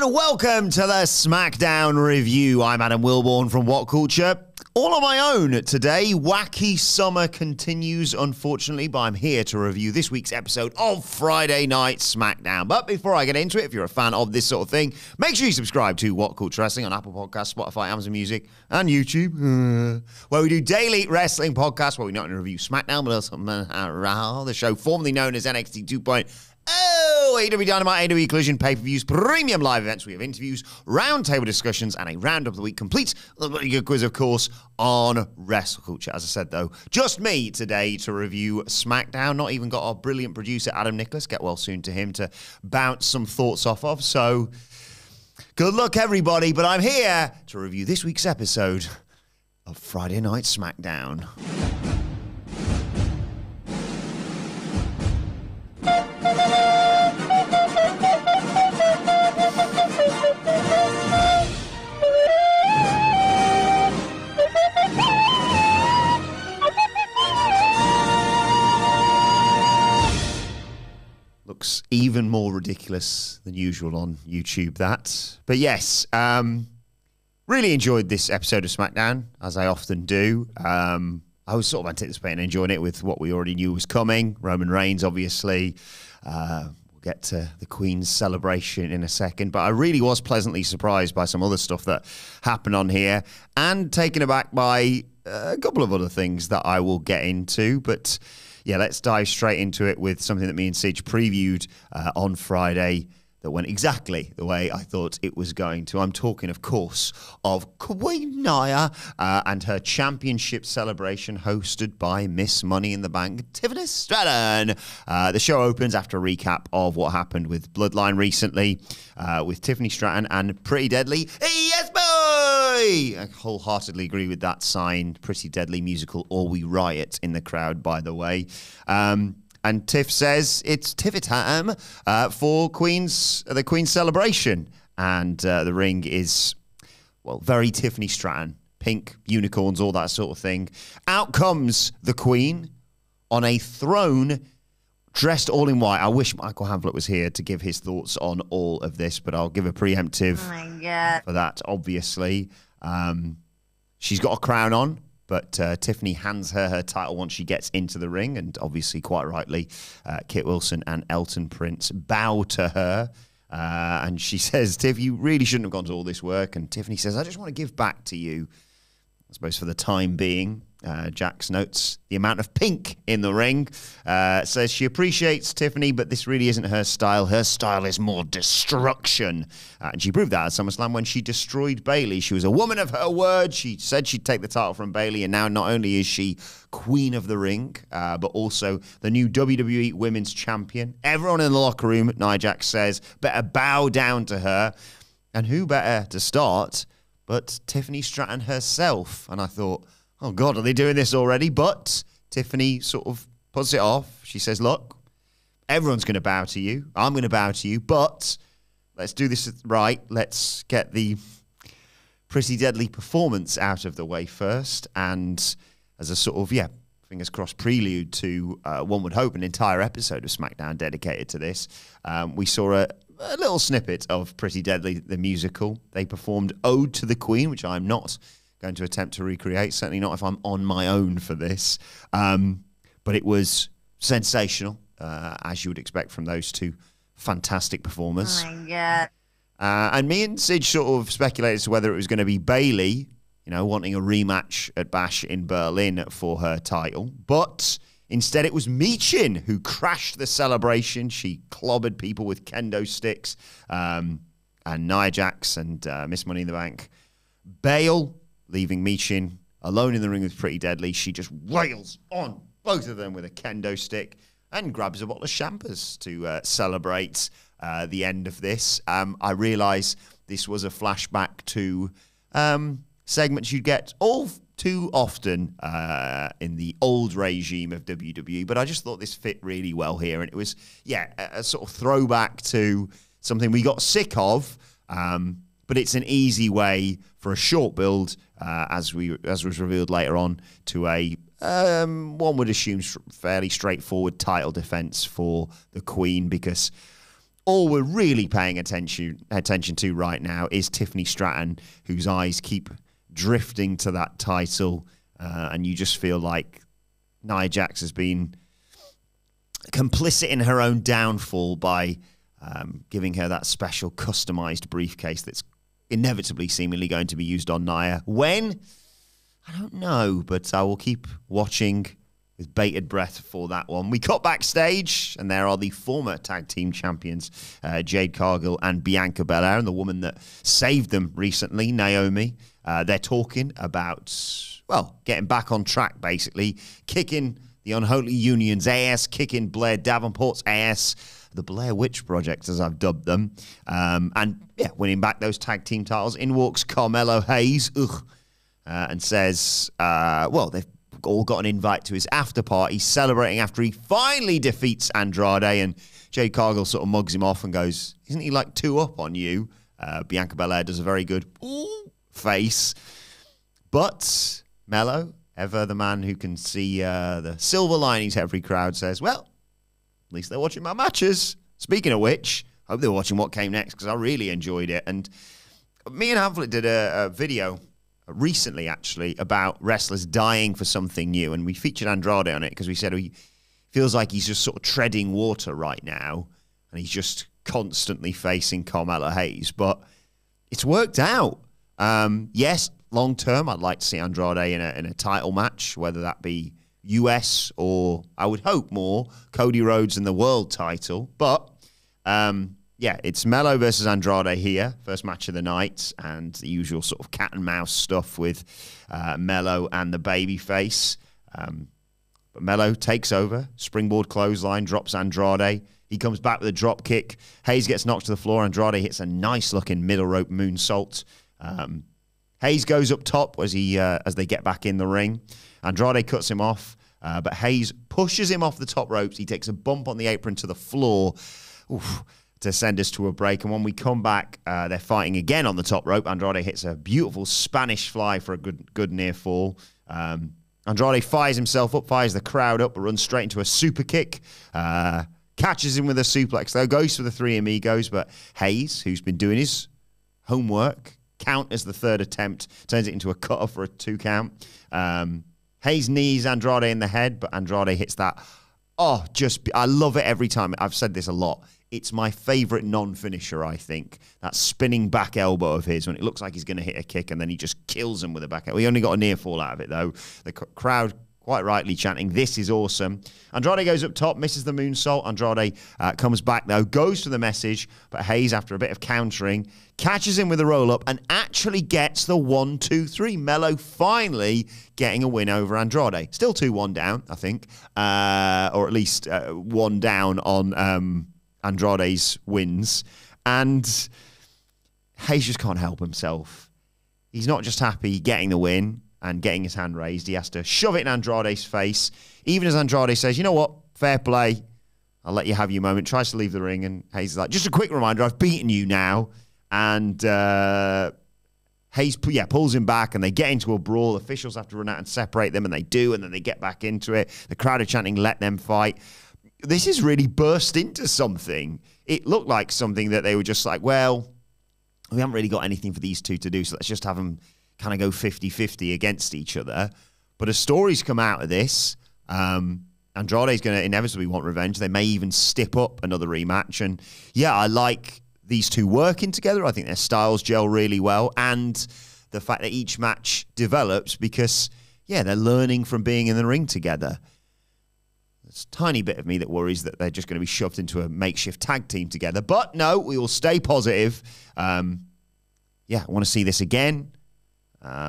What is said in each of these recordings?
And welcome to the SmackDown review. I'm Adam Wilbourn from WhatCulture. All on my own today. wAcKy summer continues, unfortunately, but I'm here to review this week's episode of Friday Night SmackDown. But before I get into it, if you're a fan of this sort of thing, make sure you subscribe to WhatCulture Wrestling on Apple Podcasts, Spotify, Amazon Music, and YouTube, where we do daily wrestling podcasts where we not only review SmackDown, but also the show formerly known as NXT 2.0. AEW Dynamite, AEW Collision, pay-per-views, premium live events. We have interviews, roundtable discussions, and a roundup of the week complete. A really good quiz, of course, on WrestleCulture. As I said, though, just me today to review SmackDown. Not even got our brilliant producer, Adam Nicholas. Get well soon to him to bounce some thoughts off of. So, good luck, everybody. But I'm here to review this week's episode of Friday Night SmackDown. Looks even more ridiculous than usual on YouTube, that. But yes, really enjoyed this episode of SmackDown, as I often do. I was sort of anticipating enjoying it with what we already knew was coming. Roman Reigns, obviously. We'll get to the Queen's celebration in a second. But I really was pleasantly surprised by some other stuff that happened on here, and taken aback by a couple of other things that I will get into. But yeah, let's dive straight into it with something that me and Sige previewed on Friday that went exactly the way I thought it was going to. I'm talking, of course, of Queen Nia and her championship celebration hosted by Miss Money in the Bank, Tiffany Stratton. The show opens after a recap of what happened with Bloodline recently with Tiffany Stratton and Pretty Deadly. Yes, boy! I wholeheartedly agree with that sign. Pretty Deadly musical, or we riot in the crowd, by the way. And Tiff says it's Tiffy time for the Queen's celebration. And the ring is, well, very Tiffany Stratton. Pink, unicorns, all that sort of thing. Out comes the Queen on a throne dressed all in white. I wish Michael Hamflett was here to give his thoughts on all of this, but I'll give a preemptive for that, obviously. She's got a crown on, but Tiffany hands her title once she gets into the ring, and obviously, quite rightly, Kit Wilson and Elton Prince bow to her. And she says, Tiff, you really shouldn't have gone to all this work. And Tiffany says, I just want to give back to you, I suppose, for the time being. Jax notes the amount of pink in the ring. Says she appreciates Tiffany, but this really isn't her style. Her style is more destruction. And she proved that at SummerSlam when she destroyed Bayley. She was a woman of her word. She said she'd take the title from Bayley, and now not only is she Queen of the Ring, but also the new WWE Women's Champion. Everyone in the locker room, Nia Jax says, better bow down to her. And who better to start but Tiffany Stratton herself? And I thought, oh, God, are they doing this already? But Tiffany sort of puts it off. She says, look, everyone's going to bow to you. I'm going to bow to you. But let's do this right. Let's get the Pretty Deadly performance out of the way first. And as a sort of, fingers crossed, prelude to, one would hope, an entire episode of SmackDown dedicated to this, we saw a little snippet of Pretty Deadly, the musical. They performed Ode to the Queen, which I'm not going to attempt to recreate, certainly not if I'm on my own for this. But it was sensational, as you would expect from those two fantastic performers. Oh, my God. And me and Sige sort of speculated as to whether it was going to be Bayley, wanting a rematch at Bash in Berlin for her title. But instead, it was Michin who crashed the celebration. She clobbered people with kendo sticks. And Nia Jax and Miss Money in the Bank bail, leaving Michin alone in the ring with Pretty Deadly. She just wails on both of them with a kendo stick and grabs a bottle of champers to celebrate the end of this. I realise this was a flashback to segments you'd get all too often in the old regime of WWE, but I just thought this fit really well here. And it was, a sort of throwback to something we got sick of, but it's an easy way for a short build, as was revealed later on, to a one would assume fairly straightforward title defense for the Queen, because all we're really paying attention to right now is Tiffany Stratton, whose eyes keep drifting to that title, and you just feel like Nia Jax has been complicit in her own downfall by giving her that special customized briefcase that's inevitably seemingly going to be used on Nia. When? I don't know, but I will keep watching with bated breath for that one. We cut backstage, and there are the former tag team champions, Jade Cargill and Bianca Belair, and the woman that saved them recently, Naomi. They're talking about, well, getting back on track, basically, kicking the Unholy Union's ass, kicking Blair Davenport's ass, the Blair Witch Project, as I've dubbed them, and, yeah, winning back those tag team titles. In walks Carmelo Hayes, and says, well, they've all got an invite to his after party, celebrating after he finally defeats Andrade, and Jade Cargill sort of mugs him off and goes, isn't he like 2 up on you? Bianca Belair does a very good face. But Mello, ever the man who can see the silver linings, every crowd says, well, at least they're watching my matches. Speaking of which, I hope they're watching what came next, because I really enjoyed it. And me and Hamlet did a video recently, actually, about wrestlers dying for something new, and we featured Andrade on it because we said he feels like he's just sort of treading water right now, and he's just constantly facing Carmelo Hayes, but it's worked out. Yes, long term, I'd like to see Andrade in a title match, whether that be US or, I would hope more, Cody Rhodes and the world title, but yeah, it's Mello versus Andrade here, first match of the night, and the usual sort of cat and mouse stuff with Mello and the babyface. But Mello takes over, springboard clothesline, drops Andrade. He comes back with a drop kick. Hayes gets knocked to the floor. Andrade hits a nice-looking middle rope moonsault. Hayes goes up top as they get back in the ring. Andrade cuts him off, but Hayes pushes him off the top ropes. He takes a bump on the apron to the floor. Oof, to send us to a break. And when we come back, they're fighting again on the top rope. Andrade hits a beautiful Spanish fly for a good near fall. Andrade fires himself up, fires the crowd up, but runs straight into a super kick. Catches him with a suplex, though. Goes for the Three Amigos, but Hayes, who's been doing his homework, counters the third attempt, turns it into a cutter for a 2 count. Hayes knees Andrade in the head, but Andrade hits that. Oh, I love it every time. I've said this a lot. It's my favorite non-finisher, I think. That spinning back elbow of his when it looks like he's going to hit a kick and then he just kills him with a back elbow. He only got a near fall out of it, though. The crowd quite rightly chanting, this is awesome. Andrade goes up top, misses the moonsault. Andrade comes back, though, goes for the message, but Hayes, after a bit of countering, catches him with a roll-up and actually gets the 1-2-3. Mello finally getting a win over Andrade. Still 2-1 down, I think, or at least 1 down on Andrade's wins. And Hayes just can't help himself. He's not just happy getting the win and getting his hand raised. He has to shove it in Andrade's face, even as Andrade says, you know what, fair play, I'll let you have your moment. Tries to leave the ring, and Hayes is like, just a quick reminder, I've beaten you now. And Hayes pulls him back, and they get into a brawl. Officials have to run out and separate them, and they do, and then they get back into it. The crowd are chanting, let them fight. This has really burst into something. It looked like something that they were just like, well, we haven't really got anything for these two to do, so let's just have them kind of go 50-50 against each other. But as stories come out of this, Andrade's going to inevitably want revenge. They may even stip up another rematch. And yeah, I like these two working together. I think their styles gel really well. And the fact that each match develops because, yeah, they're learning from being in the ring together. There's a tiny bit of me that worries that they're just going to be shoved into a makeshift tag team together. But no, we will stay positive. Yeah, I want to see this again.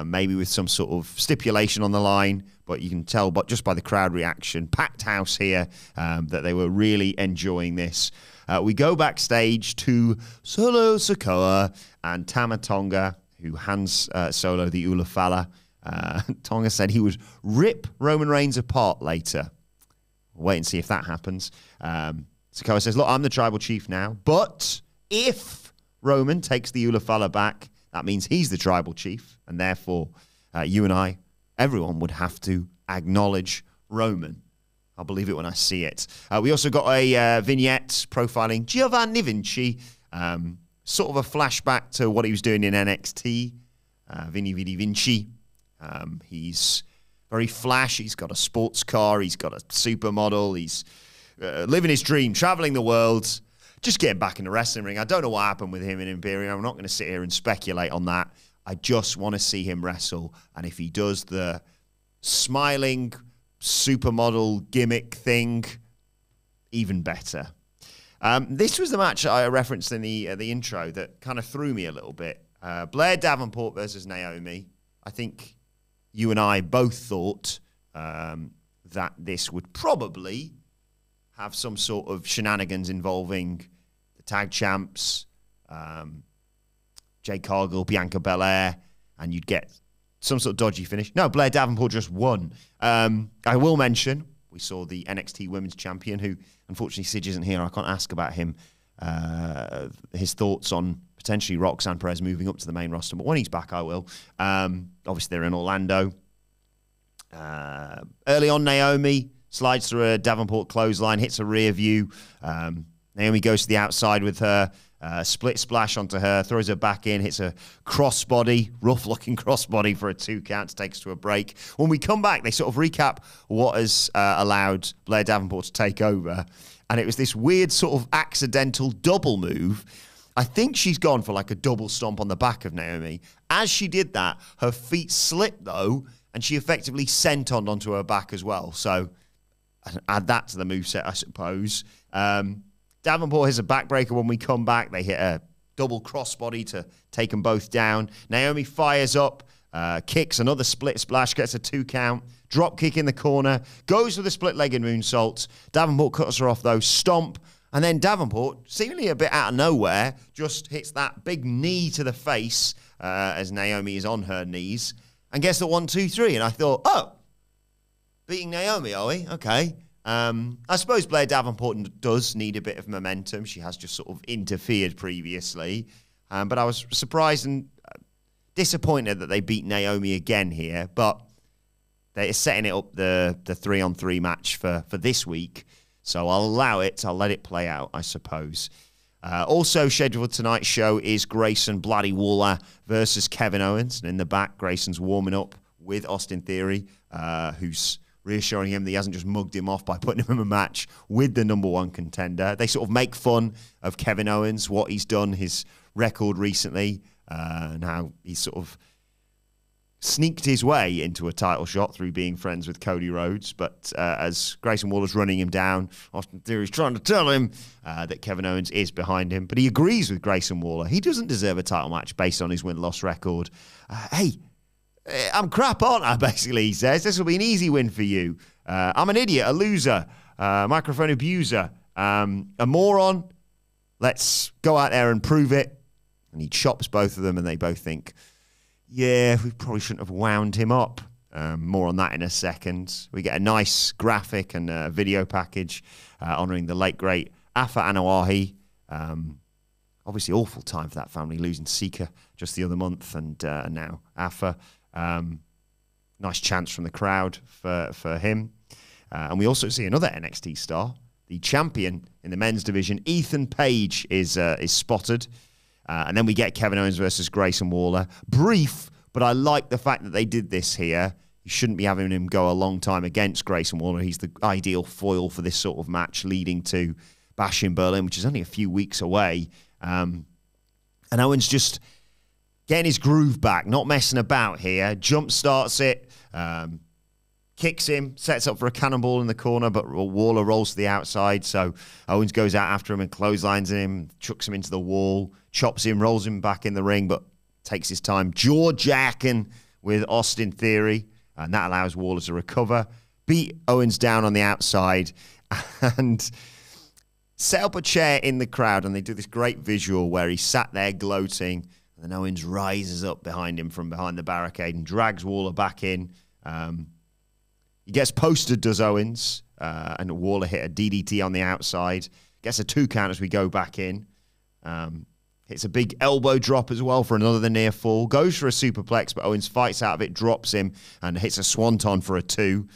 Maybe with some sort of stipulation on the line, but you can tell just by the crowd reaction, packed house here, that they were really enjoying this. We go backstage to Solo Sikoa and Tama Tonga, who hands Solo the Ulafala. Tonga said he would rip Roman Reigns apart later. We'll wait and see if that happens. Sikoa says, look, I'm the tribal chief now, but if Roman takes the Ulafala back, that means he's the tribal chief, and therefore you and I, everyone would have to acknowledge Roman. I'll believe it when I see it. We also got a vignette profiling Giovanni Vinci, sort of a flashback to what he was doing in NXT. Vinny Vinci. He's very flashy. He's got a sports car. He's got a supermodel. He's living his dream, traveling the world, just getting back in the wrestling ring. I don't know what happened with him in Imperium. I'm not going to sit here and speculate on that. I just want to see him wrestle. And if he does the smiling supermodel gimmick thing, even better. This was the match I referenced in the intro that kind of threw me a little bit. Blair Davenport versus Naomi. I think you and I both thought that this would probably have some sort of shenanigans involving the tag champs, Jade Cargill, Bianca Belair, and you'd get some sort of dodgy finish. No, Blair Davenport just won. I will mention, we saw the NXT Women's Champion, who, unfortunately, Sidge isn't here. I can't ask about him, his thoughts on potentially Roxanne Perez moving up to the main roster. But when he's back, I will. Obviously, they're in Orlando. Early on, Naomi slides through a Davenport clothesline, hits a rear view. Naomi goes to the outside with her, split splash onto her, throws her back in, hits a crossbody, rough-looking crossbody for a 2 count, takes to a break. When we come back, they sort of recap what has allowed Blair Davenport to take over. And it was this weird sort of accidental double move. I think she's gone for like a double stomp on the back of Naomi. As she did that, her feet slipped, though, and she effectively sentoned onto her back as well. So add that to the moveset, I suppose. Davenport hits a backbreaker when we come back. They hit a double crossbody to take them both down. Naomi fires up, kicks another split splash, gets a 2 count, drop kick in the corner, goes for the split-legged moonsault. Davenport cuts her off, though, stomp. And then Davenport, seemingly a bit out of nowhere, just hits that big knee to the face as Naomi is on her knees and gets the 1, 2, 3. And I thought, oh, beating Naomi, are we? Okay. I suppose Blair Davenport does need a bit of momentum. She has just sort of interfered previously. But I was surprised and disappointed that they beat Naomi again here. But they're setting it up, the 3-on-3 match for this week. So I'll allow it. I'll let it play out, I suppose. Also scheduled for tonight's show is Grayson Bloody Waller versus Kevin Owens. And in the back, Grayson's warming up with Austin Theory, who's reassuring him that he hasn't just mugged him off by putting him in a match with the #1 contender. They sort of make fun of Kevin Owens, what he's done, his record recently, and how he's sort of sneaked his way into a title shot through being friends with Cody Rhodes. But as Grayson Waller's running him down, Austin Theory's trying to tell him that Kevin Owens is behind him. But he agrees with Grayson Waller. He doesn't deserve a title match based on his win-loss record. Hey, I'm crap, aren't I, basically, he says. This will be an easy win for you. I'm an idiot, a loser, microphone abuser, a moron. Let's go out there and prove it. And he chops both of them, and they both think, yeah, we probably shouldn't have wound him up. More on that in a second. We get a nice graphic and video package honouring the late, great Afa Anoa'i. Obviously, awful time for that family, losing Sika just the other month, and now Afa. Nice chance from the crowd for him. And we also see another NXT star, the champion in the men's division, Ethan Page, is spotted. And then we get Kevin Owens versus Grayson Waller. Brief, but I like the fact that they did this here. You shouldn't be having him go a long time against Grayson Waller. He's the ideal foil for this sort of match leading to Bash in Berlin, which is only a few weeks away. And Owens just getting his groove back, not messing about here. Jump starts it, kicks him, sets up for a cannonball in the corner, but Waller rolls to the outside. So Owens goes out after him and clotheslines him, chucks him into the wall, chops him, rolls him back in the ring, but takes his time, jaw-jacking with Austin Theory, and that allows Waller to recover, beat Owens down on the outside, and set up a chair in the crowd, and they do this great visual where he sat there gloating, and then Owens rises up behind him from behind the barricade and drags Waller back in. He gets posted, does Owens, and Waller hit a DDT on the outside, gets a 2 count as we go back in. Hits a big elbow drop as well for another near fall. Goes for a superplex, but Owens fights out of it, drops him, and hits a swanton for a 2.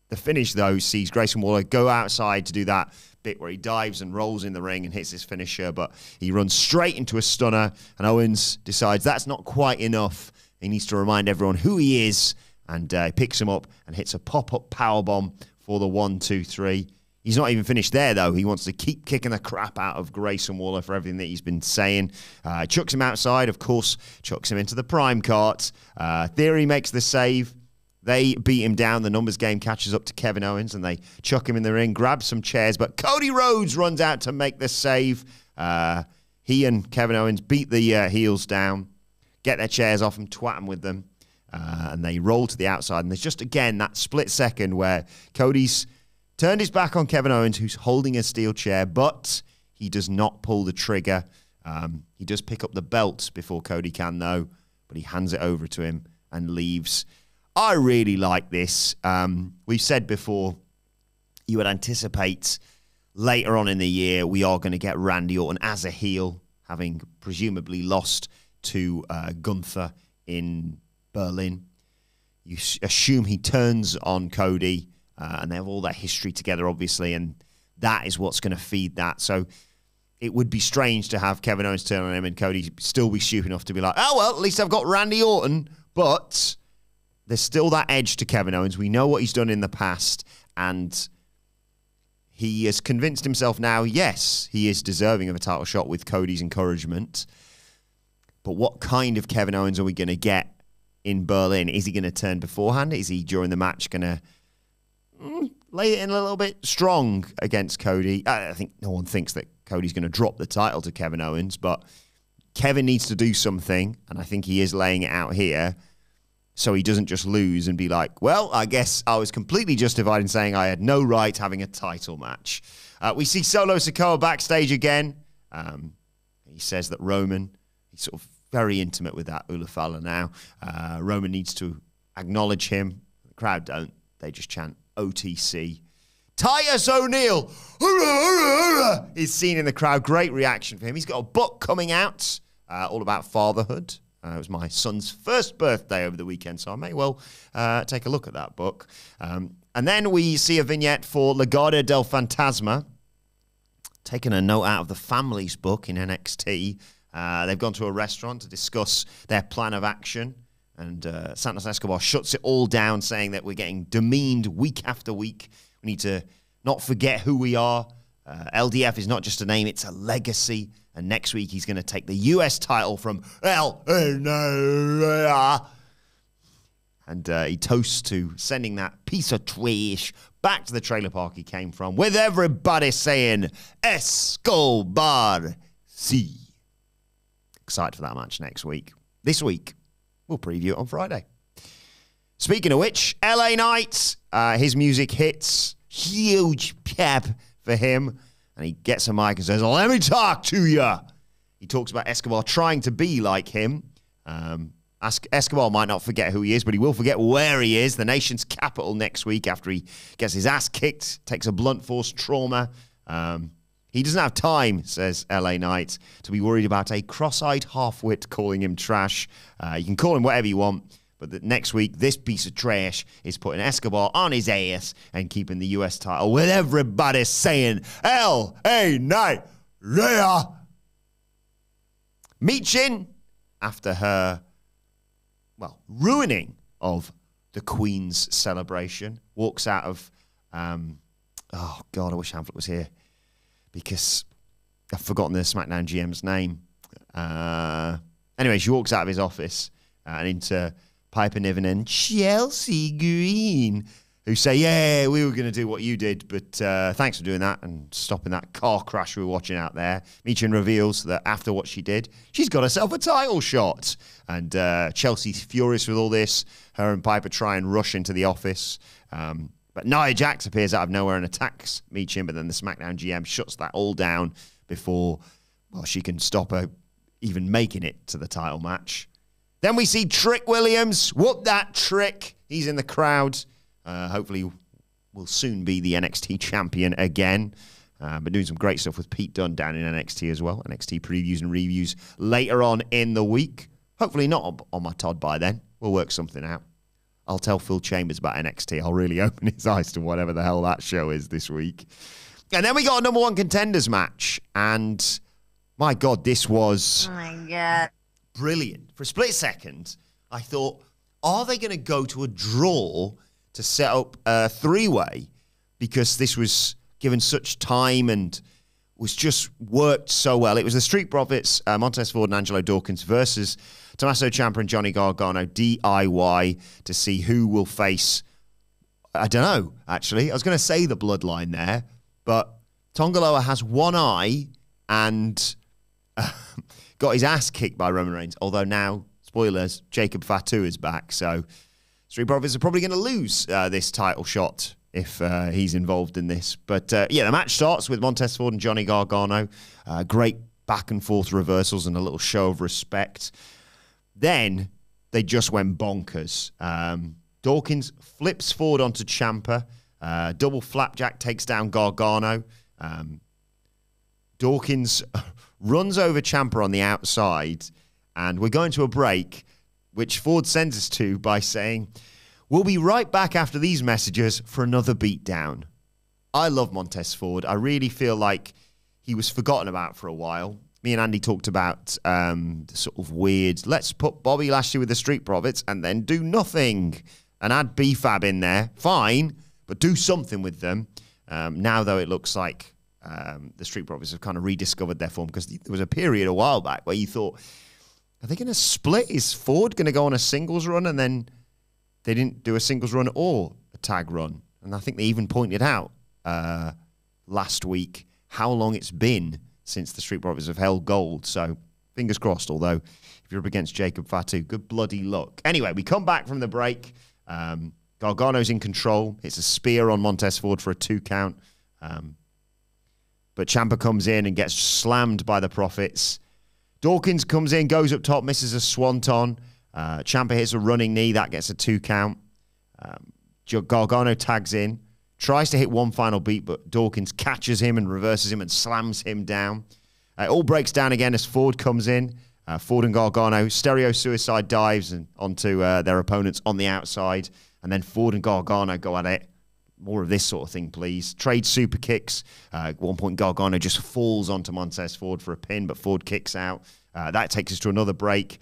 The finish, though, sees Grayson Waller go outside to do that bit where he dives and rolls in the ring and hits his finisher, but he runs straight into a stunner, and Owens decides that's not quite enough. He needs to remind everyone who he is, and he picks him up and hits a pop-up powerbomb for the 1, 2, 3. He's not even finished there, though. He wants to keep kicking the crap out of Grayson Waller for everything that he's been saying. Chucks him outside, of course, chucks him into the prime cart. Theory makes the save. They beat him down. The numbers game catches up to Kevin Owens, and they chuck him in the ring, grab some chairs, but Cody Rhodes runs out to make the save. He and Kevin Owens beat the heels down, get their chairs off them, twat them with them, and they roll to the outside. And there's just, again, that split second where Cody's turned his back on Kevin Owens, who's holding a steel chair, but he does not pull the trigger. He does pick up the belt before Cody can, though, but he hands it over to him and leaves. I really like this. We've said before, you would anticipate later on in the year we are going to get Randy Orton as a heel, having presumably lost to Gunther in Berlin. You assume he turns on Cody, and they have all that history together, obviously, and that is what's going to feed that. So it would be strange to have Kevin Owens turn on him and Cody still be stupid enough to be like, oh, well, at least I've got Randy Orton, but there's still that edge to Kevin Owens. We know what he's done in the past, and he has convinced himself now, yes, he is deserving of a title shot with Cody's encouragement. But what kind of Kevin Owens are we going to get in Berlin? Is he going to turn beforehand? Is he, during the match, going to lay it in a little bit strong against Cody? I think no one thinks that Cody's going to drop the title to Kevin Owens, but Kevin needs to do something, and I think he is laying it out here, so he doesn't just lose and be like, well, I guess I was completely justified in saying I had no right having a title match. We see Solo Sikoa backstage again. He says that Roman, he's sort of very intimate with that Ulafala now. Roman needs to acknowledge him. The crowd don't. They just chant OTC. Titus O'Neil is seen in the crowd. Great reaction for him. He's got a book coming out all about fatherhood. It was my son's first birthday over the weekend, so I may well take a look at that book. And then we see a vignette for Legado del Fantasma, taking a note out of the family's book in NXT. They've gone to a restaurant to discuss their plan of action, and Santos Escobar shuts it all down, saying that we're getting demeaned week after week. We need to not forget who we are. LDF is not just a name, it's a legacy. And next week, he's going to take the US title from and he toasts to sending that piece of trash back to the trailer park he came from, with everybody saying, Escobar, sí. Excited for that match next week. This week, we'll preview it on Friday. Speaking of which, LA Knight, his music hits. Huge pep for him. And he gets a mic and says, let me talk to you. He talks about Escobar trying to be like him. Escobar might not forget who he is, but he will forget where he is. The nation's capital next week after he gets his ass kicked, takes a blunt force trauma. He doesn't have time, says LA Knight, to be worried about a cross-eyed half-wit calling him trash. You can call him whatever you want. But next week, this piece of trash is putting Escobar on his ass and keeping the US title, with everybody saying, L.A. Knight, yeah. Michin, after her, well, ruining of the Queen's celebration, walks out of, oh, God, I wish Hamlet was here, because I've forgotten the SmackDown GM's name. Anyway, she walks out of his office and into Piper Niven and Chelsea Green, who say, yeah, we were going to do what you did, but thanks for doing that and stopping that car crash we were watching out there. Michin reveals that after what she did, she's got herself a title shot. And Chelsea's furious with all this. Her and Piper try and rush into the office. But Nia Jax appears out of nowhere and attacks Michin, but then the SmackDown GM shuts that all down before, well, she can stop her even making it to the title match. Then we see Trick Williams. Whoop that Trick. He's in the crowd. Hopefully will soon be the NXT champion again. But doing some great stuff with Pete Dunne down in NXT as well. NXT previews and reviews later on in the week. Hopefully not on my Todd by then. We'll work something out. I'll tell Phil Chambers about NXT. I'll really open his eyes to whatever the hell that show is this week. And then we got a number one contenders match. And my God, this was brilliant. For a split second, I thought, are they going to go to a draw to set up a three-way? Because this was given such time and was just worked so well. It was the Street Profits, Montez Ford and Angelo Dawkins versus Tommaso Ciampa and Johnny Gargano, DIY, to see who will face, I don't know, actually. I was going to say the Bloodline there, but Tongaloa has one eye and got his ass kicked by Roman Reigns, although now, spoilers, Jacob Fatu is back, so Street Profits are probably going to lose this title shot if he's involved in this. But yeah, the match starts with Montez Ford and Johnny Gargano. Great back and forth reversals and a little show of respect. Then they just went bonkers. Dawkins flips forward onto Ciampa. Double flapjack takes down Gargano. Dawkins runs over Ciampa on the outside. And we're going to a break, which Ford sends us to by saying, we'll be right back after these messages for another beatdown. I love Montez Ford. I really feel like he was forgotten about for a while. Me and Andy talked about the sort of weird, let's put Bobby Lashley with the Street Profits and then do nothing and add B-Fab in there. Fine, but do something with them. Now, though, it looks like the Street Profits have kind of rediscovered their form, because there was a period a while back where you thought, are they going to split? Is Ford going to go on a singles run? And then they didn't do a singles run or a tag run. And I think they even pointed out last week how long it's been since the Street Profits have held gold. So fingers crossed, although if you're up against Jacob Fatu, good bloody luck. Anyway, we come back from the break. Gargano's in control. It's a spear on Montez Ford for a 2 count. But Ciampa comes in and gets slammed by the Profits. Dawkins comes in, goes up top, misses a swanton. Ciampa hits a running knee. That gets a 2 count. Gargano tags in, tries to hit one final beat, but Dawkins catches him and reverses him and slams him down. It all breaks down again as Ford comes in. Ford and Gargano stereo suicide dives and onto their opponents on the outside. And then Ford and Gargano go at it. More of this sort of thing, please. Trade super kicks. At one point, Gargano just falls onto Montez Ford for a pin, but Ford kicks out. That takes us to another break.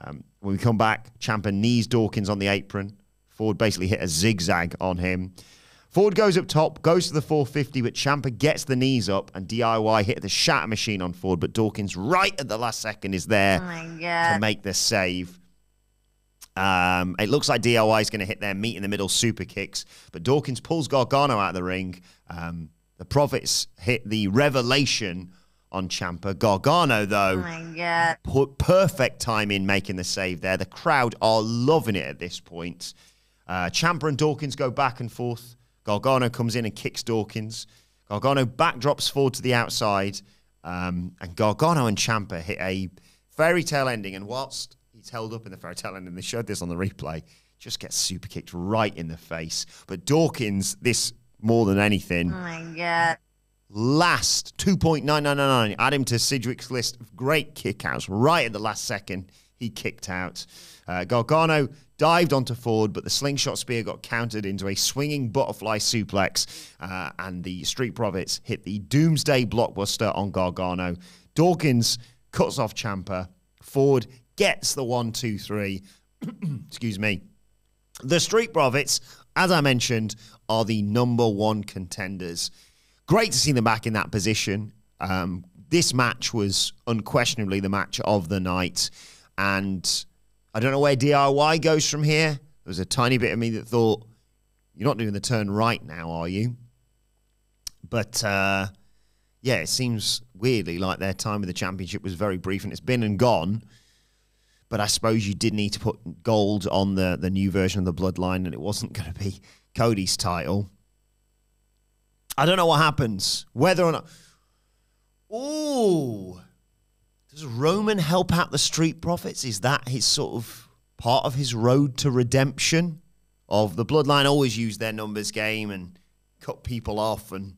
When we come back, Ciampa knees Dawkins on the apron. Ford basically hit a zigzag on him. Ford goes up top, goes to the 450, but Ciampa gets the knees up, and DIY hit the shatter machine on Ford, but Dawkins right at the last second is there to make the save. It looks like DIY is going to hit their meet in the middle super kicks, but Dawkins pulls Gargano out of the ring. The Profits hit the revelation on Ciampa. Gargano, though, put perfect time in making the save there. The crowd are loving it at this point. Ciampa and Dawkins go back and forth. Gargano comes in and kicks Dawkins. Gargano backdrops Ford to the outside. And Gargano and Ciampa hit a fairy tale ending. And whilst he's held up in the fairy tale ending, they showed this on the replay, just gets super kicked right in the face. But Dawkins, this more than anything, last 2.9999, add him to Sidgwick's list of great kickouts. Right at the last second, he kicked out. Gargano dived onto Ford, but the slingshot spear got countered into a swinging butterfly suplex, and the Street Profits hit the Doomsday Blockbuster on Gargano. Dawkins cuts off Ciampa. Ford gets the 1, 2, 3. Excuse me. The Street Profits, as I mentioned, are the #1 contenders. Great to see them back in that position. This match was unquestionably the match of the night, and I don't know where DIY goes from here. There was a tiny bit of me that thought, you're not doing the turn right now, are you? But, yeah, it seems weirdly like their time with the championship was very brief, and it's been and gone. But I suppose you did need to put gold on the new version of the Bloodline, and it wasn't going to be Cody's title. I don't know what happens. Whether or not... Ooh... Does Roman help out the Street Profits? Is that his sort of part of his road to redemption? Of the Bloodline always use their numbers game and cut people off and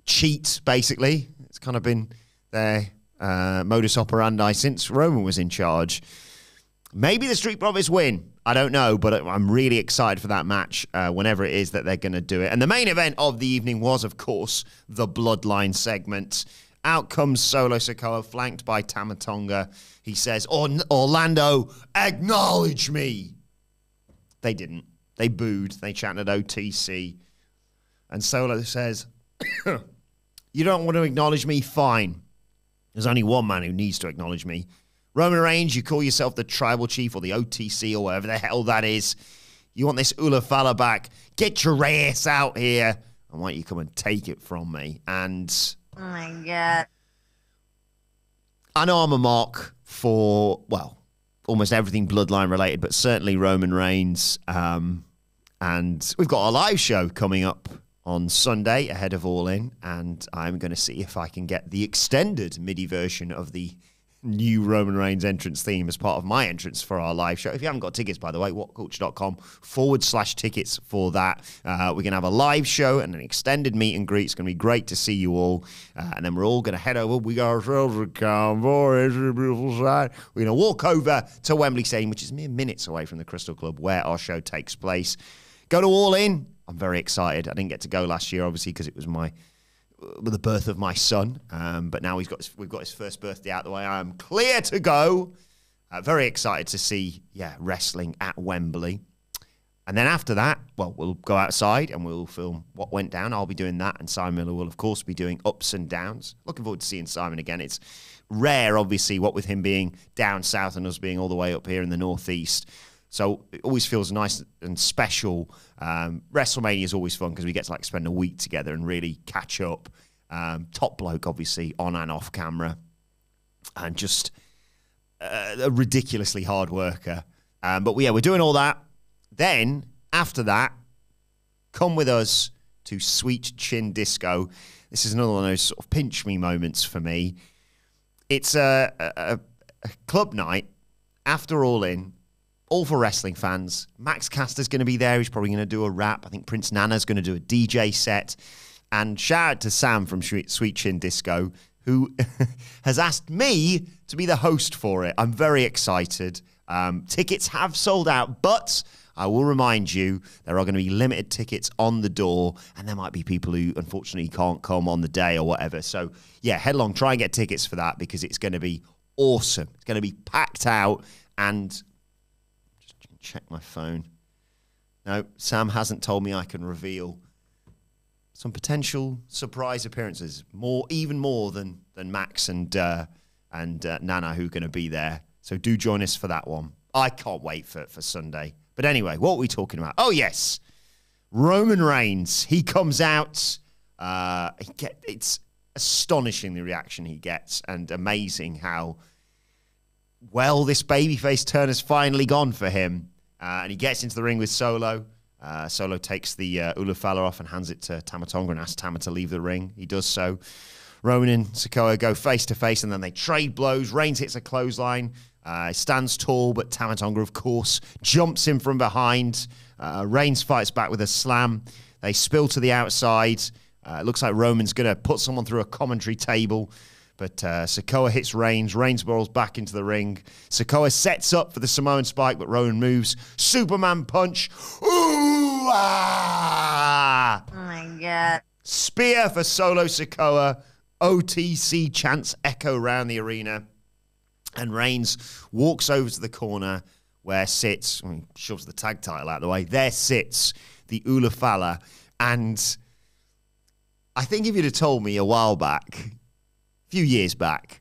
cheat, basically. It's kind of been their modus operandi since Roman was in charge. Maybe the Street Profits win. I don't know, but I'm really excited for that match whenever it is that they're going to do it. And the main event of the evening was, of course, the Bloodline segment. Out comes Solo Sikoa, flanked by Tama Tonga. He says, Orlando, acknowledge me. They didn't. They booed. They chanted OTC. And Solo says, you don't want to acknowledge me? Fine. There's only one man who needs to acknowledge me. Roman Reigns, you call yourself the Tribal Chief or the OTC or whatever the hell that is. You want this Ulafala back? Get your ass out here. And why don't you come and take it from me? And oh my God. I know I'm a mark for, well, almost everything Bloodline related, but certainly Roman Reigns. And we've got a live show coming up on Sunday ahead of All In, and I'm going to see if I can get the extended MIDI version of the new Roman Reigns entrance theme as part of my entrance for our live show. If you haven't got tickets, by the way, whatculture.com/tickets for that. We're going to have a live show and an extended meet and greet. It's going to be great to see you all. And then we're all going to head over. We got ourselves a convoy. It's a beautiful sight. We're going to walk over to Wembley Stadium, which is mere minutes away from the Crystal Club, where our show takes place. Go to All In. I'm very excited. I didn't get to go last year, obviously, because it was the birth of my son, but now we've got his first birthday out the way. I'm clear to go. Very excited to see, wrestling at Wembley. And then after that, well, we'll go outside and we'll film what went down. I'll be doing that, and Simon Miller will, of course, be doing ups and downs. Looking forward to seeing Simon again. It's rare, obviously, what with him being down south and us being all the way up here in the northeast. So it always feels nice and special. WrestleMania is always fun because we get to spend a week together and really catch up. Top bloke, obviously, on and off camera. And just a ridiculously hard worker. But we're doing all that. Then, after that, come with us to Sweet Chin Disco. This is another one of those sort of pinch me moments for me. It's a club night after All In. All for wrestling fans. Max Caster's going to be there. He's probably going to do a rap. I think Prince Nana's going to do a DJ set. And shout out to Sam from Sweet Chin Disco, who has asked me to be the host for it. I'm very excited. Tickets have sold out, but I will remind you, there are going to be limited tickets on the door, and there might be people who unfortunately can't come on the day or whatever. So, head along, try and get tickets for that, because it's going to be awesome. It's going to be packed out, and check my phone. No, Sam hasn't told me I can reveal some potential surprise appearances, even more than Max and Nana, who are going to be there. So do join us for that one. I can't wait for Sunday. But anyway, what are we talking about? Oh yes, Roman Reigns. He comes out. It's astonishing the reaction he gets, and amazing how well this babyface turn has finally gone for him. And he gets into the ring with Solo. Solo takes the Ulafala off and hands it to Tama Tonga and asks Tama to leave the ring. He does so. Roman and Sikoa go face to face, and then they trade blows. Reigns hits a clothesline. Stands tall, but Tama Tonga, of course, jumps in from behind. Reigns fights back with a slam. They spill to the outside. It looks like Roman's going to put someone through a commentary table. But Sikoa hits Reigns. Reigns rolls back into the ring. Sikoa sets up for the Samoan spike, but Roman moves. Superman punch. Ooh! Ah! Oh, my God. Spear for Solo Sikoa. OTC chants echo around the arena. And Reigns walks over to the corner where sits, shoves the tag title out of the way. There sits the Ulafala. And I think if you'd have told me a while back, few years back,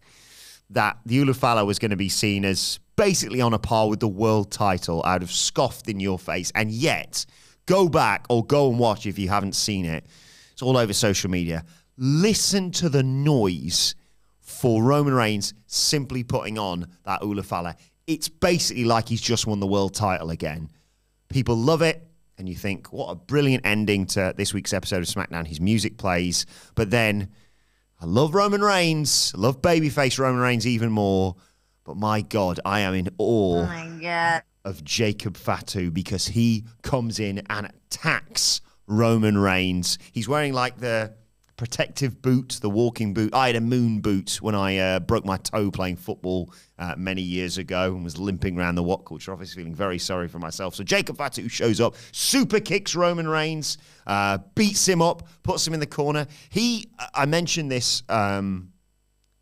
that the Ulafala was going to be seen as basically on a par with the world title, I'd have scoffed in your face. And yet, go back or go and watch if you haven't seen it. It's all over social media. Listen to the noise for Roman Reigns simply putting on that Ulafala. It's basically like he's just won the world title again. People love it, and you think, what a brilliant ending to this week's episode of SmackDown. His music plays, but then I love Roman Reigns. I love babyface Roman Reigns even more. But my God, I am in awe of Jacob Fatu, because he comes in and attacks Roman Reigns. He's wearing like the protective boot, the walking boot. I had a moon boot when I broke my toe playing football many years ago and was limping around the WhatCulture office, feeling very sorry for myself. So Jacob Fatu shows up, super kicks Roman Reigns, beats him up, puts him in the corner. I mentioned this, I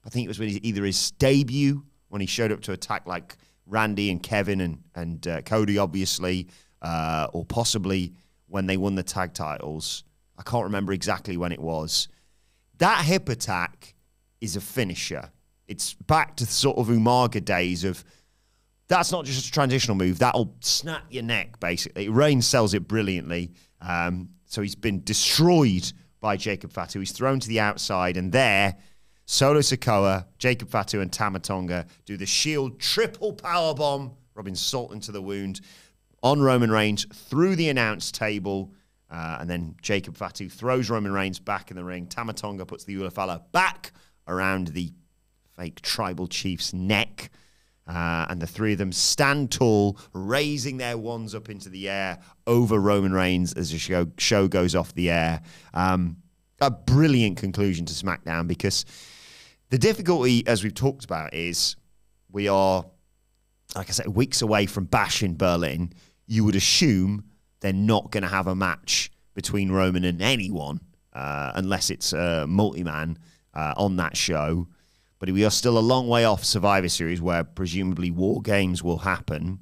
think it was either his debut when he showed up to attack like Randy and Kevin and Cody, obviously, or possibly when they won the tag titles. I can't remember exactly when it was. That hip attack is a finisher. It's back to the sort of Umaga days of, that's not just a transitional move. That'll snap your neck, basically. Reigns sells it brilliantly. So he's been destroyed by Jacob Fatu. He's thrown to the outside, and there, Solo Sikoa, Jacob Fatu, and Tama Tonga do the Shield triple powerbomb, rubbing salt into the wound, on Roman Reigns through the announce table. And then Jacob Fatu throws Roman Reigns back in the ring. Tama Tonga puts the Ulafala back around the fake tribal chief's neck. And the three of them stand tall, raising their wands up into the air over Roman Reigns as the show goes off the air. A brilliant conclusion to SmackDown, because the difficulty, as we've talked about, is we are, like I said, weeks away from Bash in Berlin. You would assume they're not going to have a match between Roman and anyone unless it's a multi-man on that show. But we are still a long way off Survivor Series, where presumably War Games will happen.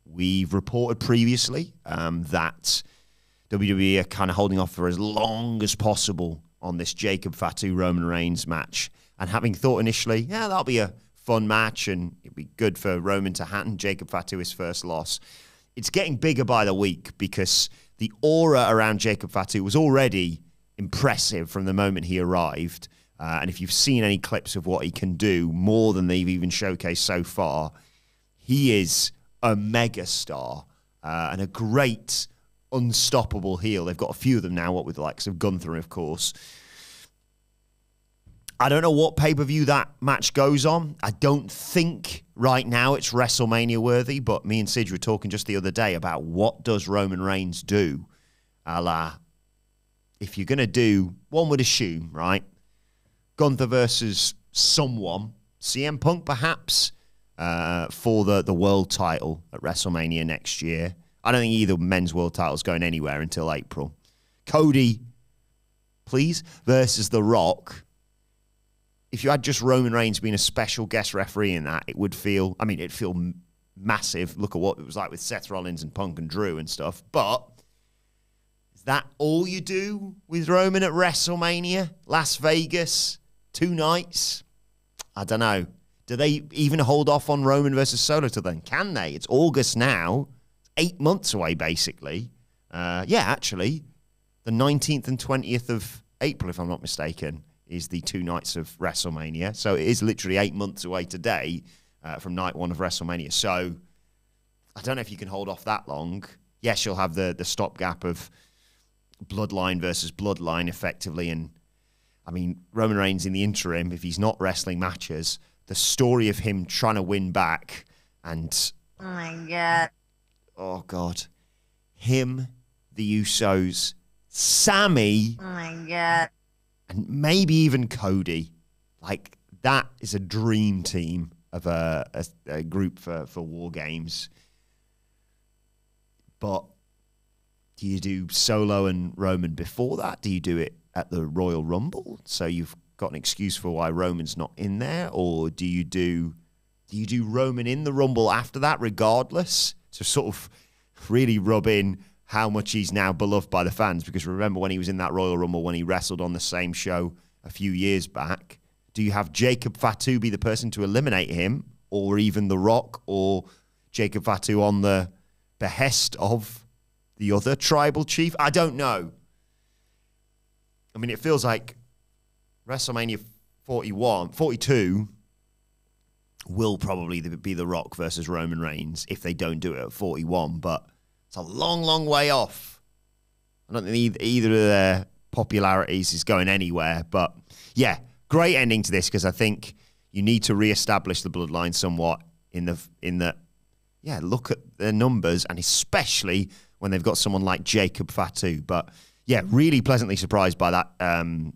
We've reported previously that WWE are kind of holding off for as long as possible on this Jacob Fatu-Roman Reigns match. And having thought initially, yeah, that'll be a fun match and it'd be good for Roman to hand Jacob Fatu his first loss. It's getting bigger by the week, because the aura around Jacob Fatu was already impressive from the moment he arrived. And if you've seen any clips of what he can do, more than they've even showcased so far, he is a megastar and a great, unstoppable heel. They've got a few of them now, what with the likes of Gunther, of course. I don't know what pay-per-view that match goes on. I don't think right now it's WrestleMania worthy, but me and Sid were talking just the other day about what does Roman Reigns do. If you're going to do, one would assume, right, Gunther versus someone, CM Punk perhaps, for the world title at WrestleMania next year. I don't think either men's world title is going anywhere until April. Cody, please, versus The Rock. If you had just Roman Reigns being a special guest referee in that, it would feel, I mean, it'd feel massive. Look at what it was like with Seth Rollins and Punk and Drew and stuff. But is that all you do with Roman at WrestleMania? Las Vegas, 2 nights? I don't know. Do they even hold off on Roman versus Solo till then? Can they? It's August now. 8 months away, basically. Yeah, actually, the 19th and 20th of April, if I'm not mistaken, is the 2 nights of WrestleMania. So it is literally 8 months away today from night 1 of WrestleMania. So I don't know if you can hold off that long. Yes, you'll have the stopgap of Bloodline versus Bloodline, effectively. And, I mean, Roman Reigns in the interim, if he's not wrestling matches, the story of him trying to win back and... Oh, my God. Oh, God. Him, the Usos, Sammy... Oh, my God. And maybe even Cody. Like, that is a dream team of a group for War Games. But do you do Solo and Roman before that? Do you do it at the Royal Rumble? So you've got an excuse for why Roman's not in there? Or do you do Roman in the Rumble after that regardless? To sort of really rub in how much he's now beloved by the fans. Because remember when he was in that Royal Rumble, when he wrestled on the same show a few years back, do you have Jacob Fatu be the person to eliminate him, or even The Rock, or Jacob Fatu on the behest of the other tribal chief? I don't know. I mean, it feels like WrestleMania 42 will probably be The Rock versus Roman Reigns if they don't do it at 41, but it's a long, long way off. I don't think either of their popularities is going anywhere. But, yeah, great ending to this, because I think you need to reestablish the Bloodline somewhat in the yeah, look at their numbers, and especially when they've got someone like Jacob Fatu. But, yeah, really pleasantly surprised by that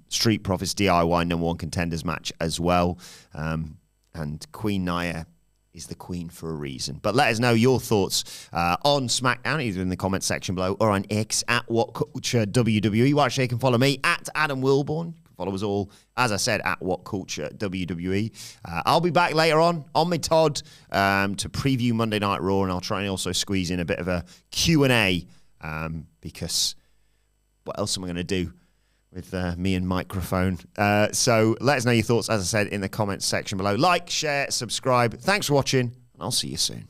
Street Profits DIY #1 contenders match as well. And Queen Nia is the queen for a reason. But let us know your thoughts on SmackDown, either in the comment section below or on X at WhatCulture WWE. Watch, you can follow me at Adam Wilbourn. You can follow us all, as I said, at WhatCulture WWE. I'll be back later on my Todd to preview Monday Night Raw, and I'll try and also squeeze in a bit of a Q&A because what else am I going to do with me and microphone? So let us know your thoughts, as I said, in the comments section below. Like, share, subscribe. Thanks for watching, and I'll see you soon.